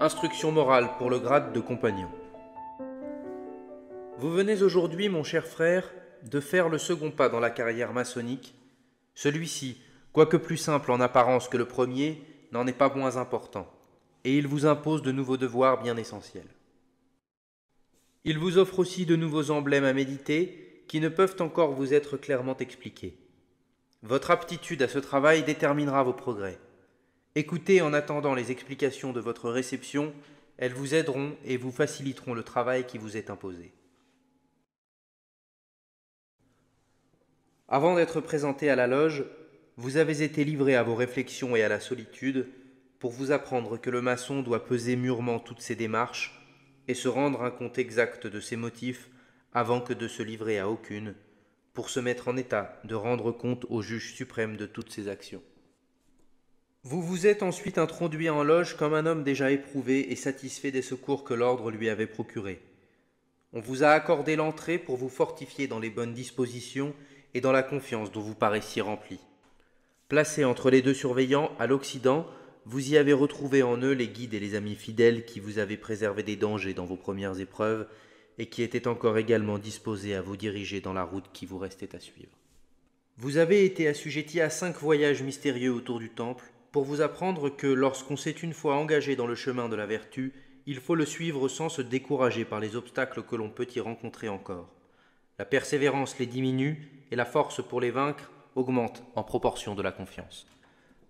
Instruction morale pour le grade de compagnon. Vous venez aujourd'hui, mon cher frère, de faire le second pas dans la carrière maçonnique. Celui-ci, quoique plus simple en apparence que le premier, n'en est pas moins important, et il vous impose de nouveaux devoirs bien essentiels. Il vous offre aussi de nouveaux emblèmes à méditer qui ne peuvent encore vous être clairement expliqués. Votre aptitude à ce travail déterminera vos progrès. Écoutez en attendant les explications de votre réception, elles vous aideront et vous faciliteront le travail qui vous est imposé. Avant d'être présenté à la loge, vous avez été livré à vos réflexions et à la solitude pour vous apprendre que le maçon doit peser mûrement toutes ses démarches et se rendre un compte exact de ses motifs avant que de se livrer à aucune, pour se mettre en état de rendre compte au juge suprême de toutes ses actions. Vous vous êtes ensuite introduit en loge comme un homme déjà éprouvé et satisfait des secours que l'ordre lui avait procurés. On vous a accordé l'entrée pour vous fortifier dans les bonnes dispositions et dans la confiance dont vous paraissiez rempli. Placé entre les deux surveillants, à l'Occident, vous y avez retrouvé en eux les guides et les amis fidèles qui vous avaient préservé des dangers dans vos premières épreuves et qui étaient encore également disposés à vous diriger dans la route qui vous restait à suivre. Vous avez été assujetti à 5 voyages mystérieux autour du temple, pour vous apprendre que lorsqu'on s'est une fois engagé dans le chemin de la vertu, il faut le suivre sans se décourager par les obstacles que l'on peut y rencontrer encore. La persévérance les diminue et la force pour les vaincre augmente en proportion de la confiance.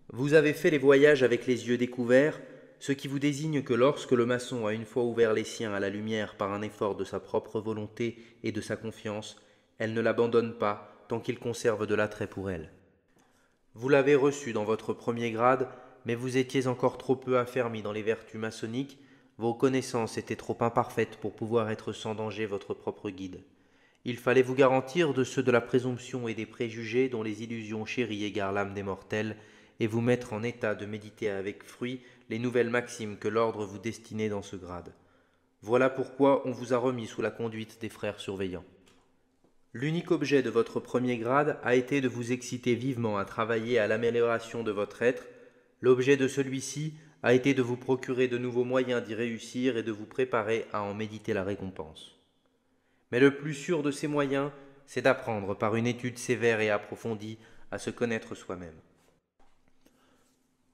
Vous avez fait les voyages avec les yeux découverts, ce qui vous désigne que lorsque le maçon a une fois ouvert les siens à la lumière par un effort de sa propre volonté et de sa confiance, elle ne l'abandonne pas tant qu'il conserve de l'attrait pour elle. Vous l'avez reçu dans votre premier grade, mais vous étiez encore trop peu affermi dans les vertus maçonniques, vos connaissances étaient trop imparfaites pour pouvoir être sans danger votre propre guide. Il fallait vous garantir de ceux de la présomption et des préjugés dont les illusions chéries égarent l'âme des mortels, et vous mettre en état de méditer avec fruit les nouvelles maximes que l'ordre vous destinait dans ce grade. Voilà pourquoi on vous a remis sous la conduite des frères surveillants. L'unique objet de votre premier grade a été de vous exciter vivement à travailler à l'amélioration de votre être. L'objet de celui-ci a été de vous procurer de nouveaux moyens d'y réussir et de vous préparer à en méditer la récompense. Mais le plus sûr de ces moyens, c'est d'apprendre par une étude sévère et approfondie à se connaître soi-même.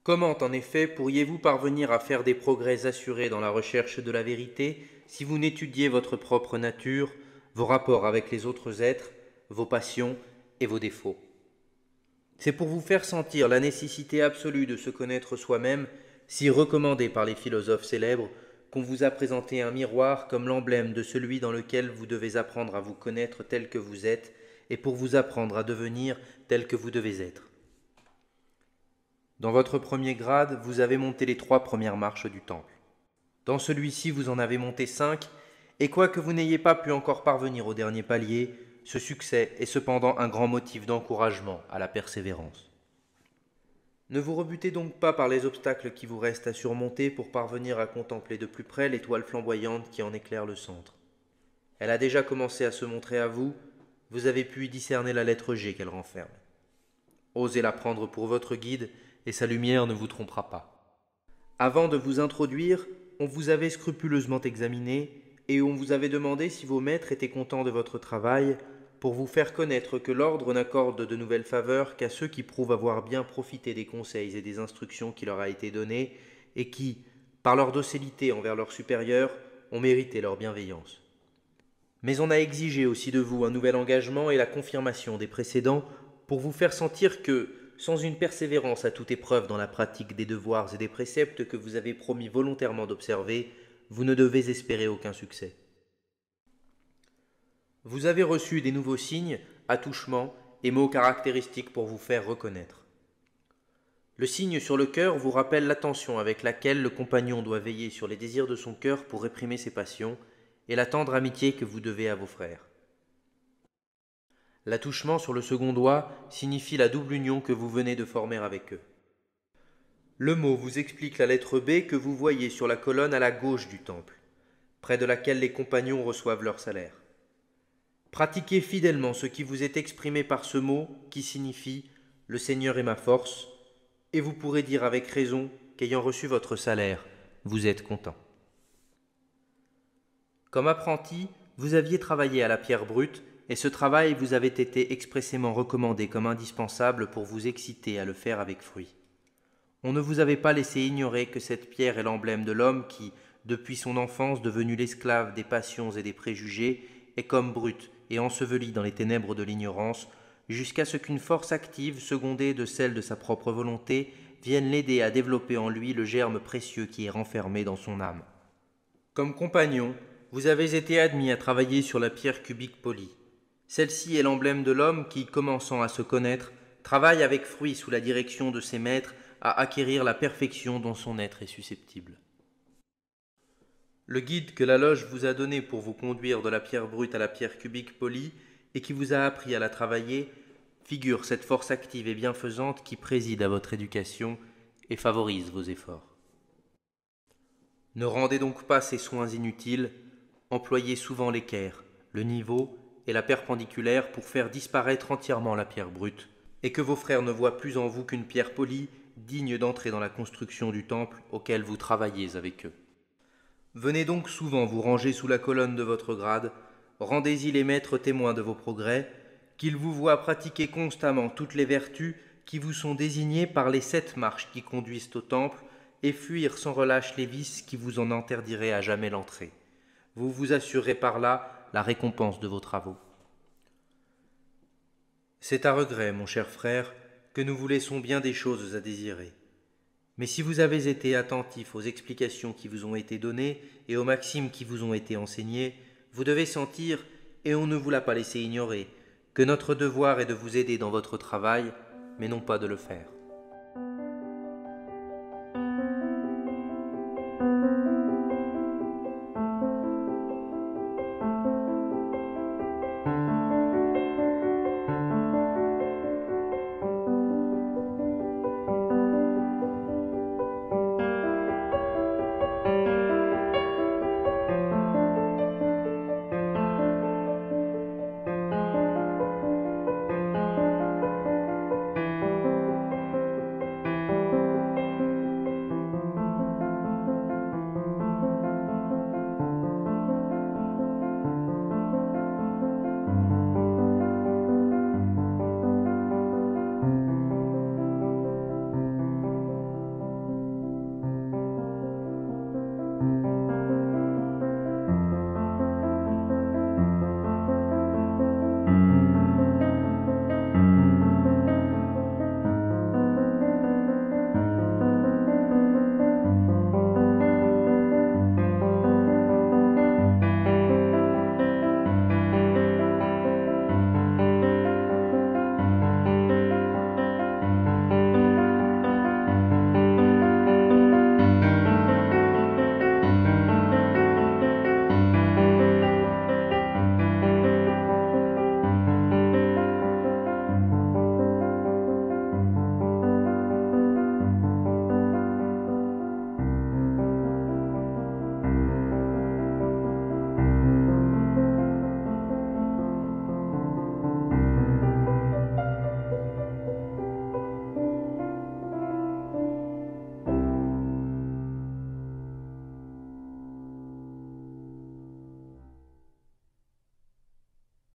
Comment, en effet, pourriez-vous parvenir à faire des progrès assurés dans la recherche de la vérité si vous n'étudiez votre propre nature, vos rapports avec les autres êtres, vos passions et vos défauts? C'est pour vous faire sentir la nécessité absolue de se connaître soi-même, si recommandée par les philosophes célèbres, qu'on vous a présenté un miroir comme l'emblème de celui dans lequel vous devez apprendre à vous connaître tel que vous êtes, et pour vous apprendre à devenir tel que vous devez être. Dans votre premier grade, vous avez monté les 3 premières marches du temple. Dans celui-ci, vous en avez monté 5, et quoique vous n'ayez pas pu encore parvenir au dernier palier, ce succès est cependant un grand motif d'encouragement à la persévérance. Ne vous rebutez donc pas par les obstacles qui vous restent à surmonter pour parvenir à contempler de plus près l'étoile flamboyante qui en éclaire le centre. Elle a déjà commencé à se montrer à vous, vous avez pu y discerner la lettre G qu'elle renferme. Osez la prendre pour votre guide, et sa lumière ne vous trompera pas. Avant de vous introduire, on vous avait scrupuleusement examiné, et on vous avait demandé si vos maîtres étaient contents de votre travail, pour vous faire connaître que l'ordre n'accorde de nouvelles faveurs qu'à ceux qui prouvent avoir bien profité des conseils et des instructions qui leur a été données, et qui, par leur docilité envers leurs supérieurs, ont mérité leur bienveillance. Mais on a exigé aussi de vous un nouvel engagement et la confirmation des précédents, pour vous faire sentir que, sans une persévérance à toute épreuve dans la pratique des devoirs et des préceptes que vous avez promis volontairement d'observer, vous ne devez espérer aucun succès. Vous avez reçu des nouveaux signes, attouchements et mots caractéristiques pour vous faire reconnaître. Le signe sur le cœur vous rappelle l'attention avec laquelle le compagnon doit veiller sur les désirs de son cœur pour réprimer ses passions, et la tendre amitié que vous devez à vos frères. L'attouchement sur le second doigt signifie la double union que vous venez de former avec eux. Le mot vous explique la lettre B que vous voyez sur la colonne à la gauche du temple, près de laquelle les compagnons reçoivent leur salaire. Pratiquez fidèlement ce qui vous est exprimé par ce mot qui signifie « Le Seigneur est ma force » et vous pourrez dire avec raison qu'ayant reçu votre salaire, vous êtes content. Comme apprenti, vous aviez travaillé à la pierre brute et ce travail vous avait été expressément recommandé comme indispensable pour vous exciter à le faire avec fruit. On ne vous avait pas laissé ignorer que cette pierre est l'emblème de l'homme qui, depuis son enfance devenu l'esclave des passions et des préjugés, est comme brute et enseveli dans les ténèbres de l'ignorance, jusqu'à ce qu'une force active, secondée de celle de sa propre volonté, vienne l'aider à développer en lui le germe précieux qui est renfermé dans son âme. Comme compagnon, vous avez été admis à travailler sur la pierre cubique polie. Celle-ci est l'emblème de l'homme qui, commençant à se connaître, travaille avec fruit sous la direction de ses maîtres à acquérir la perfection dont son être est susceptible. Le guide que la loge vous a donné pour vous conduire de la pierre brute à la pierre cubique polie et qui vous a appris à la travailler figure cette force active et bienfaisante qui préside à votre éducation et favorise vos efforts. Ne rendez donc pas ces soins inutiles, employez souvent l'équerre, le niveau et la perpendiculaire pour faire disparaître entièrement la pierre brute, et que vos frères ne voient plus en vous qu'une pierre polie, digne d'entrer dans la construction du temple auquel vous travaillez avec eux. Venez donc souvent vous ranger sous la colonne de votre grade, rendez-y les maîtres témoins de vos progrès, qu'ils vous voient pratiquer constamment toutes les vertus qui vous sont désignées par les 7 marches qui conduisent au temple, et fuir sans relâche les vices qui vous en interdiraient à jamais l'entrée. Vous vous assurerez par là la récompense de vos travaux. C'est à regret, mon cher frère, que nous vous laissons bien des choses à désirer. Mais si vous avez été attentif aux explications qui vous ont été données et aux maximes qui vous ont été enseignées, vous devez sentir, et on ne vous l'a pas laissé ignorer, que notre devoir est de vous aider dans votre travail, mais non pas de le faire.